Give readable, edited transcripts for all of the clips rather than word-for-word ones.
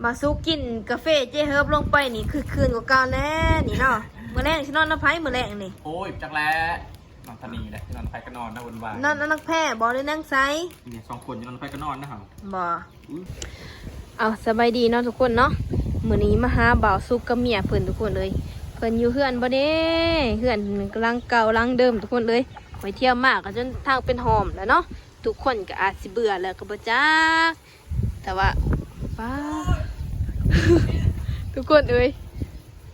มาสู้กินกาแฟเจ๊เฮิร์บลงไปนี่คือคืนกว่าเก่าแน่นี่เนาะมื้อแรงสินอนน้ำไผ่มื้อแรงนี่ โอ้ยจักแล้วนอนทนีแหละที่นอนไปก็นอนนะวันวาน นอนนักแพ้บ่ได้นั่งไซ เนี่ย2 คนจะนอนไปก็นอนนะเหรอ บ่เอาสบายดีเนาะทุกคนเนาะมื้อนี้มาหาบ่าวสุกกับเมียเพิ่นทุกคนเลยเพิ่นอยู่เฮือนบ่เด้เฮือนกำลังเก่ากำลังเดิมทุกคนเลยไปเที่ยวมากก็จนทางเป็นหอมแล้วเนาะทุกคนก็อาจสิเบื่อแล้วก็บ่จักแต่ว่าป้า ทุกคนเอ้ย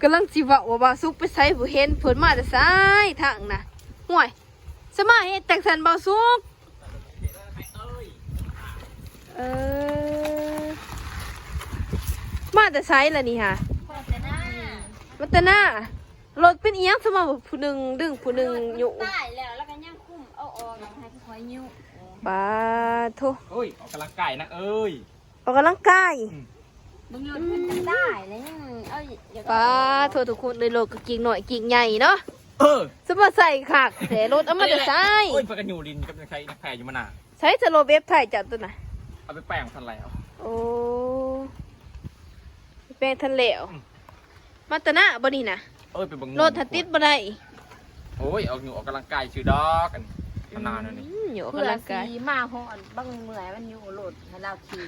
กำลังสิเว้าว่าบ่าวสุกไปไสบ่เห็นเพิ่นมาแต่ไสทางน่ะห่วยสมาเฮ็ดจังซั่นบ่าวสุกมาแต่ไสล่ะนี่ฮะมาแต่หน้ารถเป็นอีหยังซะมาบ่ผู้หนึงดึงผู้หนึงอยู่ ตายแล้วก็ยังคุ้มเอาออกให้ค่อยยิ้ว บาโท โอ้ยออกกำลังกายนะเอ้ย ออกกำลังกาย มึงรถมันจะได้แล้วยังเอาอย่า บาโททุกคนเลยรถก็กิ่งหน่อยกิ่งใหญ่เนาะ เออ สมาใส่คักแต่รถเอามาแต่ไส โอ้ยไปกันอยู่ดินกับใช้นักแพรอยู่มานาน ใช้สโลเว็บไทยจัดตัวน่ะ เอาไปแปลงทันแล้ว โอ้เป็นทันเหลวมาแต่หน้าบ่นี่น่ะ เอ้ยไปบัง รถถ้าติดบ่ได้ โอ้ยออกกำลังกายชื่อดอกกันมานานแล้วนี่ อยู่ออก เพื่อก ำลังกาย สีมาหอนบังเมื่อยมันอยู่รถให้เราขี่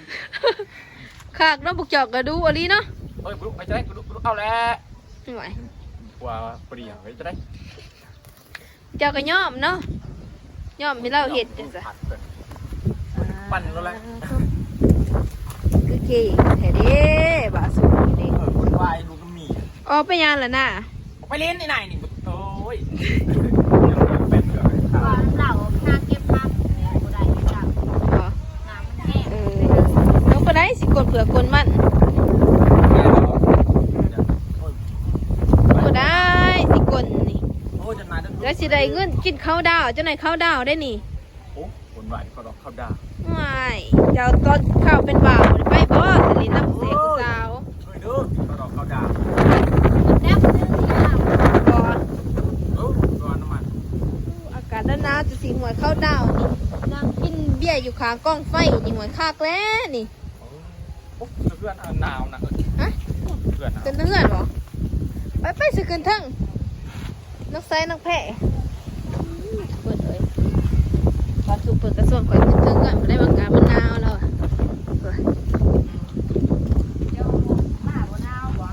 คากเนาะบุกจอกก็ดูอันนี้เนาะ เอ้ยบุกไปจะได้บุกเอาแล้ว หน่อย กว่าพอดีไปจะได้ เจ้าก็ย่อมเนาะย่อมให้เราเห็ดจังซะ ปั่นแล้วแหละ คือเก่งแท้เด้บ่าสูงนี่ คนวายลูกน้ำมี ออกไปยานละน่ะ ไปเล่นไหนนี่โอ้ยเป็นเหรอ ว่าเราหาเก็บน้ำบ่ได้จับ อ๋อ น้ำมันแห้ง น้องก็ได้สิกดเผื่อกดมันก็ได้สิกดนี่ โอ้ยจะมาตั้ง แล้วสิได้เงินกินข้าวดาวเจ้าไหนข้าวดาวได้นี่ โอ้คนวายเขาดอกเขาด่า ไม่เจ้าตอนข้าวเป็นบ่าวไปบ่สลินน้ำเสกผู้สาว เฮ้ยดูเขาดอกเขาด่า แซ่บนึงที่เรา บ่ เออร้อนน้ำมัน อากาศหนาวๆจะสิหัวข้าวดาวนี่นั่งกินเบียร์อยู่ข้างกล้องไฟนี่หัวคากแล้วนี่ โอ้เพื่อนหนาวนะ ฮะ เพื่อนหนาว ขึ้นเฮือนเหรอไปสิขึ้นเทั้งนักไซนักแพะเปิดเลยพอสุกเปิดกระส่วนข่อยขึ้นเทิงก่อนไม่ได้บางการมันหนาวแล้วอะเปิด เดี๋ยวมาบ่นาวบ่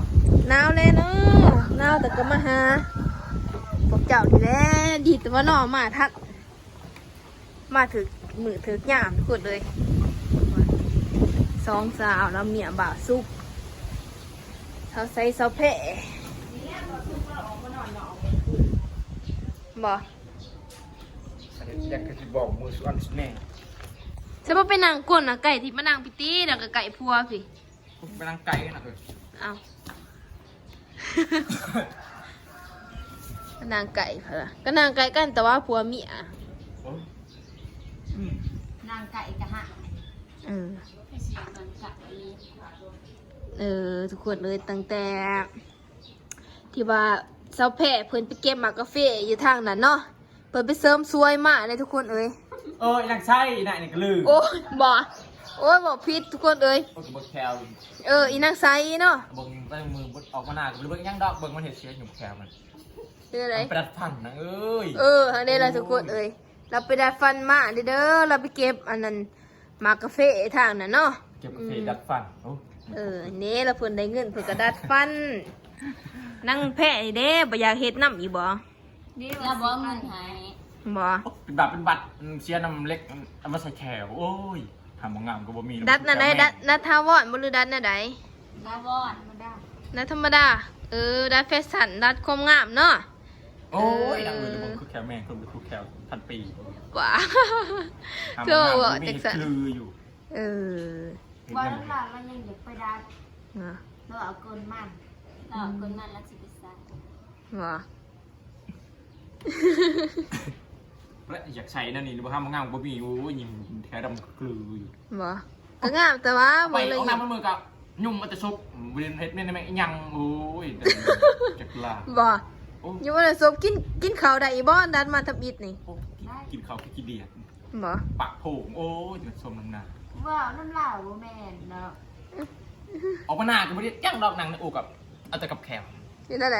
หนาวเลยเนาะหนาวแต่ก็มาหาพวกเจ้าดีแหล้วดีแต่ว่าน้อมาทักมาถึกมือถึกหยามทุกคนเลยสองสาวแล้วเมียบ่าวสุกเท้าใส่เท้าแพะบ่ อยากจะบอกมือส่วนแน่ จะมาไปนั่งก้นนะไก่ที่มานั่งพิตี้แล้วก็ไก่พัวสิ ไปนั่งไกลนะเออ เอาก็นั่งไก่ค่ะก็นั่งไก่กันแต่ว่าพัวเมีย นางไก่กะหะ เออ ให้เสียงมันกัดอี ทุกคนเลยตั้งแต่ ที่ว่าเสาแพร่เพิ่นไปเก็บหมากกาแฟอยู่ทางนั้นเนาะเพิ่นไปเสริมสวยมากเลยทุกคนเอ้ย เออนักใช่นายนี่ก็ลืม โอ้ยบ่โอ้ยบ่ผิดทุกคนเอ้ย โอ้ยเบิกแคล อีนางไซเนาะ เบิกใต้มือออกมาหน้ากับเบิกยังดอกเบิกมันเห็ดเสียหยุ่มแคลมัน คืออะไร ประดับฟันนะเอ้ย อันนี้ล่ะทุกคนเอ้ยเราไปดัดฟันมาเด้อเราไปเก็บอันนั้นหมากกาแฟทางนั้นเนาะ เก็บกาแฟดัดฟันโอ้ นี่เราเพิ่นได้เงินเพิ่นก็ดัดฟัน นั่งแพะนี่เด้บ่อยากเฮ็ดน้ำอีบ่ แล้วบ่เงินให้ บ่ เป็นบัตรเสียน้ำเล็กเอามาใส่แขวโอ้ยทำงามก็บ่มี ดัดน่ะได้ดัดทาวอนบ่หรือดัดน่ะใด ลาวอนมาได้ ดัดธรรมดาดัดแฟชั่นดัดความงามเนาะ โอ้ยดังเลยผมคือแคลแม่คนเป็นคือแคลพันปี ว้า ทำ เจ้าง าม บ่ ก็มี จักซั่น คืออยู่ บ่นั่นล่ะมันยังอยากไปดัด เนาะ แล้วเอาเกินมันแล้วเอาเกินมันแล้วสิไปใส่ บ่ และอยากใช้นั่นนี่บ่ทำงามบ่มีโอ้ยยิ้มแค่ดำคืออยู่ บ่ก็งามแต่ว่า ไป บ่เลย เอาน้ำมันมือกับยุ่มมันจะซุกเวียนเฮ็ดเนี่ยแม่ยังโอ้ยจักลา บ่ โอ้ อยู่ว่าได้ซบกินข้าวได้อีบ่ดัดมาทับอิดนี่ กินข้าวกินเดียด บ่ ปากโผงโอ้ยจะสมน้ำหนา ว่าน้ำลาวบ่แม่นเนาะ ออกมาหน้าก็ไม่ได้ย่างดอกนางในอกกับเอาแต่กับแขว อยู่ที่ไหน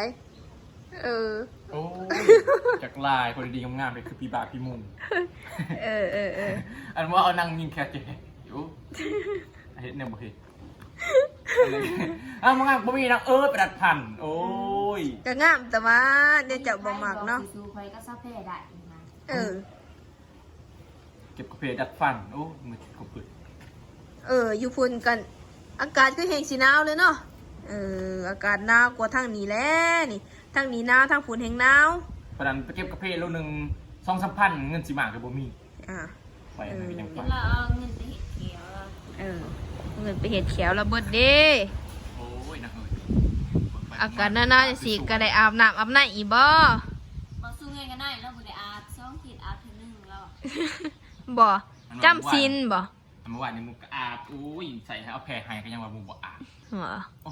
เออ โอ้ยจากลายคนดีๆงามๆเลยคือพี่บาพี่มุง เออ อันว่าเอานางยิงแคทเจ๊อยู่เห็นเนี่ยบ่เห็นมึงอ่ะบ่มีนางประดัดพันโอ้ย ก็งามแต่ว่าเดี๋ยวจะบ่มักเนาะ สู้คอยก็ซาเฟ่ได้นะ เออ เก็บกาแฟดัดฟันโอ้มือขบปืน อยู่พุ่นกัน อากาศก็แห้งสีหนาวเลยเนาะ อากาศหนาวกว่าทางนี้แหล้วนี่ทางนี้หนาวทางพุ่นแห้งหนาว ประดันไปเก็บกาแฟโลนึง2-3 พันเงินสิมาก็บ่มี อ่า ไปอันนั้นก็ยังไป เราเอาเงินไปเห็ดเขียว เงินไปเห็ดเขียวระเบิดเด้ โอ้ยนักเอ้ย อากาศหนาวๆจังซี่ก็ได้อาบน้ำอาบน้ำอีบ่ มาสู้เงินกันได้แล้วบุได้อาบ2 ขีดอาบทีนึงแล้ว บ่จำศีลบ่ เมื่อวานนี้มึงก็อาบอุ้ยใส่ให้เอาแพรให้ก็ยังว่ามึงบ่อาบ เหรอ โอ้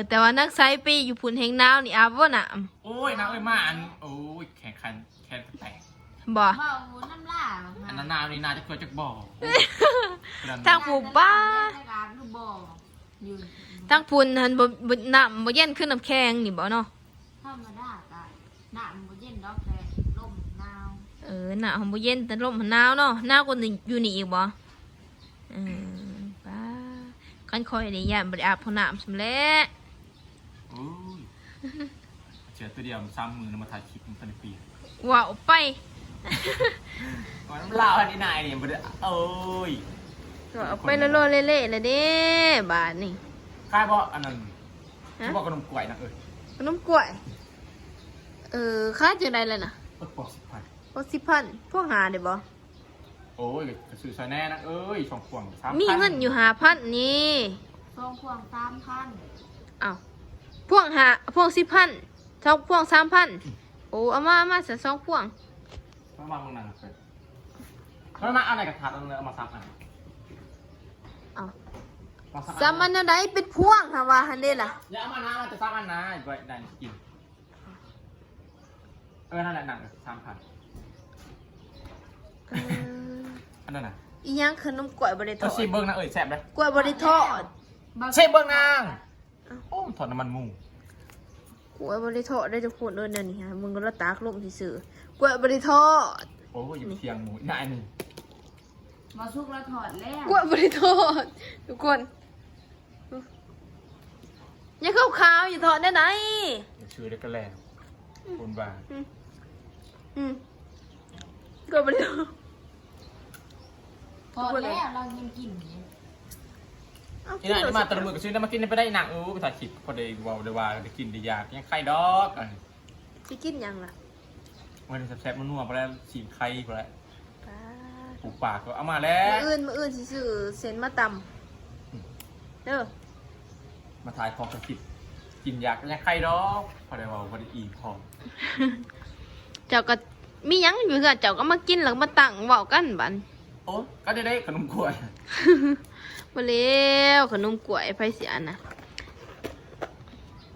แต่ว่านักไซไปอยู่พุ่นแห่งหนาวนี่อาบบ่น้ โอ้ยนักเอ้ยมาอันโอ้ยแขนแตก ำบ่ เบาน้ำล่า อันนั้นนานี่นาจะเกิดจากบ่อ ทางผู้บ้า ลูกบ่ออยู่ ทางพุ่นหันบ่น้ำบ่เย็นขึ้นน้ำแข็งนี่บ่เนาะ ธรรมดาก็น้ำบ่เย็นดอกแต่ลมหนาว หนาวบ่เย็นแต่ลมหนาวเนาะหนาวกว่านี่อยู่นี่อีกบ่ป้าคันคอยนี่ย่านบ่ได้อาบน้ำสำแลว โอ้ยเจอตัวเดียว3 มือมาถ่ายคลิปมันเป็นปี ว้าวไป มันลาวอันนี้นายนี่บ่ได้เอ้ย ว้าวไปละโลเละๆเลยเด้บาดนี่ คายบ่อันนั้นเขาบอกขนมกล้วยนะเอ้ย ขนมกล้วย ค่าจังได๋ล่ะน่ะ เออปอก10,000 60,000พวกหาได้บ่ โอ้ยกระสือซอยแน่นะเอ้ย2 พวง 3,000 มีเงินอยู่5,000นี่ ทรงควง3,000 อ้าวพวง10,000 2พวง 3,000 โอ้เอามาซะ2พวง มามึงนั่งเพิ่นเพราะมาเอาไหนกระถาดเอามาซับอัน อ้าว มาซับ ซ้ำมันใดเป็นพวงหาว่าหั่นเด้ล่ะ อย่าเอามานะมันจะซับอันนะไว้ได้กินนั่นแหละหนัง3,000อันนั้นน่ะ อีหยังขนมกล้วยบ่ได้ทอด ชิมเบิ้งนะเอ้ยแซ่บเลย กล้วยบ่ได้ทอด ชิมเบิ้งนางโอ้ถอดน้ำมันหมู กล้วยบ่ได้ทอดได้ทุกคนเด้อนี่ฮะมึงก็ละตากลงซื่อๆกล้วยบ่ได้ทอด โอ้ยอยู่เทียงหมูนายนี่ มาสุกแล้วถอดแล้ว กล้วยบ่ได้ทอดทุกคนยังขาวๆอยู่ทอดได้ไหน ชื่อได้ก็แล้วคนบ้า กล้วยบ่ได้ทอด ถอดแล้วเรายังกินอยู่ นี่นะมาตะลุมือก็ซื้อได้มากินไปได้หนังไปถ่ายคลิปพอได้วาวได้ว่าได้กินได้ยากยังไข่ดอกอัน สิกินหยังล่ะ วันนี้แซ่บๆนัวๆไปแล้วฉีกไข่ไปแล้ว ป้า ปลูกปากก็เอามาแล้ว มื้ออื่นสิซื้อเส้นมาตำเด้อ มาถ่ายของคลิปกินยากยังไข่ดอกพอได้ว่าพอได้อีพอ เจ้าก็มีหยังอยู่เฮือนเจ้าก็มากินแล้วก็มาตั้งเว้ากันบัด โอ้ก็ได้ขนมกล้วย มาแล้วขนมกล้วยไผสิอันน่ะ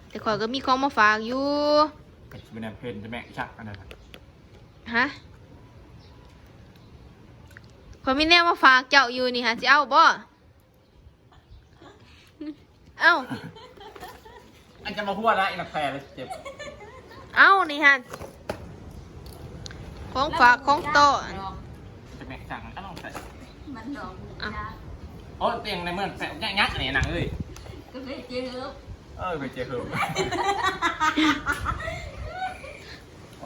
แต่ข่อยก็มีของมาฝากอยู่ เป็นชิมแนมเพนจะแม่ชักอันนั้น ฮะข่อยมีแนวมาฝากเจ้าอยู่นี่ฮะสิเอาบ่เอ้า อันจะมาพูดนะอีนักแพรเลยเจ็บ เอ้านี่ฮะของฝากของโตะ จะแม่ชักก็ต้องใส่ มันดอกจ้า โอ้เตียงในเมืองแสบยักษ์นี่หนังเอ้ย ก็เลยเจอ ไปเจอเหอ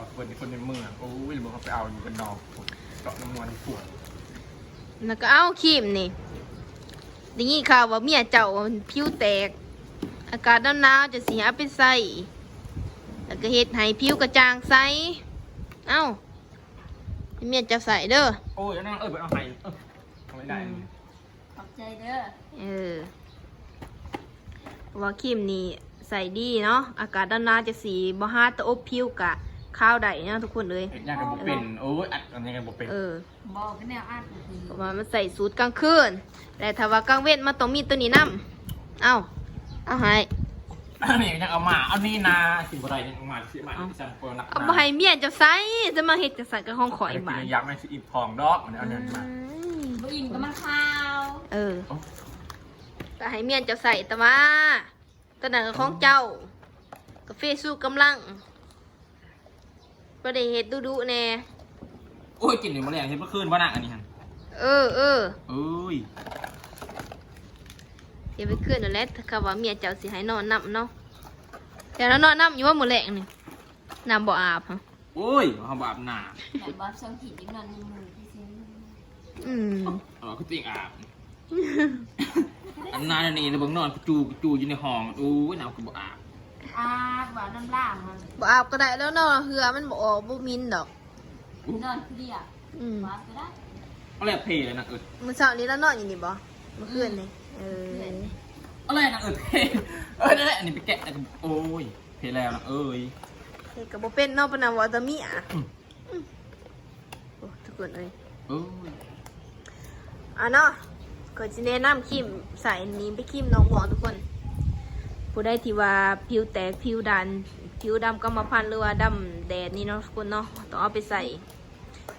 ะคนในเมืองโอ้ยบอกเขาไปเอาอยู่กันนอกเกาะน้ำมันปวด แล้วก็เอาครีมนี่ได้ยินข่าวว่าเมียเจ้าผิวแตก อากาศหนาวๆจะสิหาไปใส่แล้วก็เฮ็ดให้ผิวกระจ่างใสเอ้าให้เมียเจ้าใส่เด้อ โอ้ยนั่งไปเอาไห้ทำไม่ได้ ขอบใจเด้อ เพราะว่าครีมนี่ใส่ดีเนาะอากาศหนาวๆจะสีบ่ฮาตะอบผิวกะข้าวได้เนาะทุกคนเลย ยังกันบุเป็นโอ้ยอัดกันยังกันบุเป็น บอกกันแนวอัดคือ เพราะว่ามันใส่สูตรกลางคืนแต่ถ้าว่ากลางเว้นมันต้องมีตัวนี้นํเอาให้ นี่ยังเอามาเอานี่นาสิบอะไรยังเอามาสิมาจังเปิลนัก เอาบ่ให้เมียเจ้าใส่จะมาเฮ็ดจะใส่กับของข่อยบาด ยักษ์ไม่สิอีทองดอกมันเอาเงินมา บ่อิ่มก็มันข้าว เออ ก็ให้เมียนเจ้าใส่แต่ว่าตอนนั้นก็ของเจ้ากาแฟสู้กำลังบ่ได้เฮ็ดดุๆแน่ โอ้ยกินอยู่มาแล้วเห็นเมื่อคืนว่าหนักอันนี้ฮะ เออ เอ้ย เดี๋ยวไปขึ้นนั่นแหละถ้าเขาว่าเมียเจ้าสิให้นอนนํเนาะแต่แล้วนอนนํอยู่ว่ามื้อแลงนี่น้ำบ่อาบฮะ โอ้ยเขาบอาบน้ ไหนบอสช่องผิดอีกนอนหนึ่งมือพี่เซน อืม ำก็ติ่งอาบอันนั้นนี่นะเบิ่งนอนกูจูอยู่ในห้องโอ้ยหนาวกูบ่อาบ หวานน้ำล่างมัน บ่อาบก็ได้แล้วเนาะเหือมันบ่ออกบ่มินดอก นอนคือเดียว อืม หวานก็ได้ เอาอะไรเพลเลยนะมื้อเช้านี้แล้วนอนอยู่นี่บ่เมื่อคืนนี่อ อะไรนะเพลนั่นแหละอันนี้ไปแกะโอ้ยเพลแล้วนะเอ้ย เฮ็ดก็บ่เป็นเนาะปานนั้นว่าจะมีอ่ะโอ้ทุกคนเอ้ย โอ้ย เนาะก็สิแนะนำครีมใส่นี้ไปครีมน้องหมอทุกคน ผู้ใดที่ว่าผิวแตกผิวดันผิวดำกรรมพันธุ์หรือว่าดำแดดนี่เนาะทุกคนเนาะต้องเอาไปใส่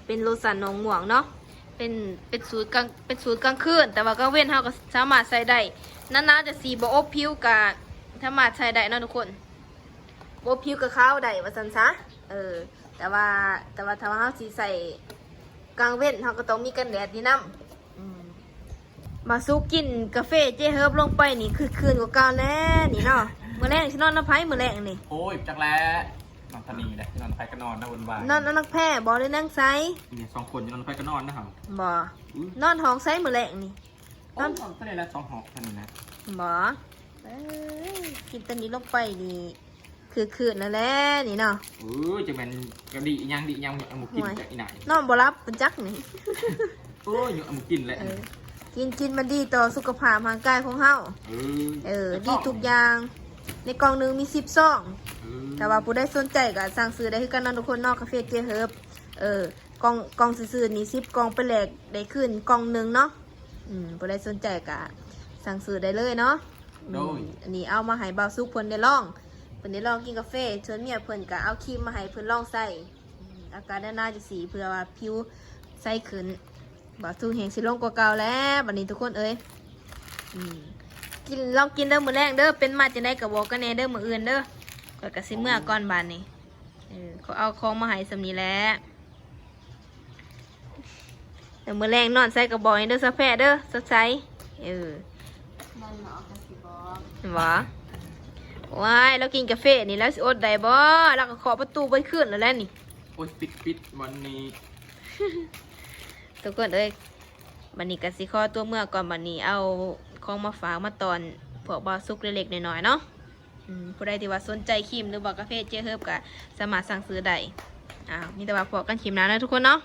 เป็นโลชั่นน้องหม่วงเนาะเป็นสูตรกลางคืนแต่ว่ากลางเว้นเฮาก็สามารถใส่ได้นานๆจะสีบ่อบผิวก็สามารถใช้ได้เนาะทุกคนบ่อบผิวก็ขาวได้ว่าซั่นซะแต่ว่าถ้าว่าเฮาสิใส่กลางเว้นเฮาก็ต้องมีกันแดดนี่นำมาสู้กินกาแฟเจเฮิร์บลงไปนี่คือคืนกว่าเก่าแน่นี่เนาะมื้อแรกสินอนน้ำไผมื้อแรกนี่ โอ้ยจักแล้วนอนทนีเลยนอนไฟก็นอนนะวนวาย นอนนักแพ้บ่ได้นั่งไซ เนี่ยสองคนจะนอนไฟก็นอนนะครับ บ่นอนห้องไซมื้อแรกนี่ นอนก็ได้ละสองหอกเท่านี้นะ บ่เอ้ยกินตัวนี้ลงไปนี่คือคืนนั่นแหละนี่เนาะ เออจะเป็นกระดียังเอาหมูกินจากอีไหน นอนบ่รับเป็นจักนี่ โอ้ยเอาหมูกินเลย กินมันดีต่อสุขภาพร่างกายของเฮาดีทุกอย่าง ในกล่องหนึงมี10ซองแต่ว่าผู้ใดสนใจก็สั่งซื้อได้คือกันเนาะทุกคนเนอกกาแฟเจเฮิร์บกล่องซื้อๆนี่10กล่องไปแลกได้ขึ้นกล่องหนึงเนาะผู้ใดสนใจก็สั่งซื้อได้เลยเนาะอันนี้เอามาให้บ่าวสุกเพิ่นได้ลองเพิ่นได้ลองกินกาแฟชวนเมียเพิ่นก็เอาครีมมาให้เพิ่นลองใส่อาการด้านหน้าจะสีเพื่อว่าผิวใสขึ้นบ่าวสุกแห่งสิลงกว่าเก่าแล้วบัดนี้ทุกคนเอ้ยกินลองกินเด้อมื้อแรกเด้อเป็นมาจังได๋ก็บอกกันแน่เด้อมื้ออื่นเด้อก็กะสิเมื่อก่อนบานนี้เขาเอาของมาให้สำนี้แหล้วแต่มื้อแรงนอนใส่กระบอกให้เด้อซะแพ้เด้อสดใสนอนหนอกกับสิบอก เห็นบ่ว้ายแล้วกินกาแฟนี่แล้วสิอดได้บ่แล้วก็ขอประตูไว้ขึ้นแล้วแหละนี่ โอ้ยปิดวันนี้ ทุกคนเอ้ยบัดนี้ก็สิขอตัวเมื่อก่อนบัดนี้เอาของมาฝากมาตอนพวกบ่าวสุกเล็กๆน้อยๆเนาะผู้ใดที่ว่าสนใจครีมหรือว่ากาแฟเจเฮิร์บก็สามารถสั่งซื้อได้มีแต่ว่าพอกันครีมนะทุกคนเนาะ